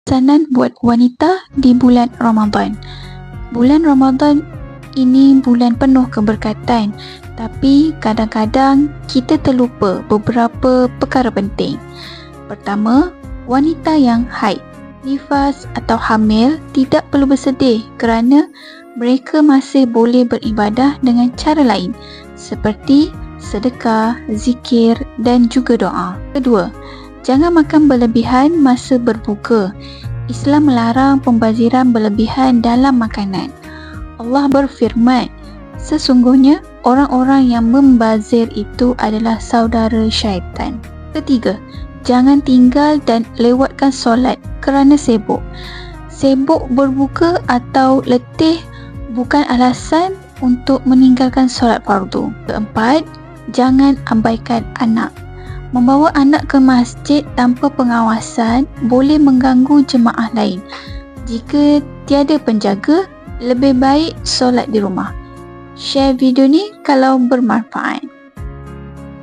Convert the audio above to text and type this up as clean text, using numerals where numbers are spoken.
Pesanan buat wanita di bulan Ramadan. Bulan Ramadan ini bulan penuh keberkatan, tapi kadang-kadang kita terlupa beberapa perkara penting. Pertama, wanita yang haid, nifas atau hamil tidak perlu bersedih kerana mereka masih boleh beribadah dengan cara lain seperti sedekah, zikir dan juga doa. Kedua, jangan makan berlebihan masa berbuka. Islam melarang pembaziran berlebihan dalam makanan. Allah berfirman, sesungguhnya orang-orang yang membazir itu adalah saudara syaitan. Ketiga, jangan tinggal dan lewatkan solat kerana sibuk. Sibuk berbuka atau letih bukan alasan untuk meninggalkan solat fardu. Keempat, jangan abaikan anak. Membawa anak ke masjid tanpa pengawasan boleh mengganggu jemaah lain. Jika tiada penjaga, lebih baik solat di rumah. Share video ni kalau bermanfaat.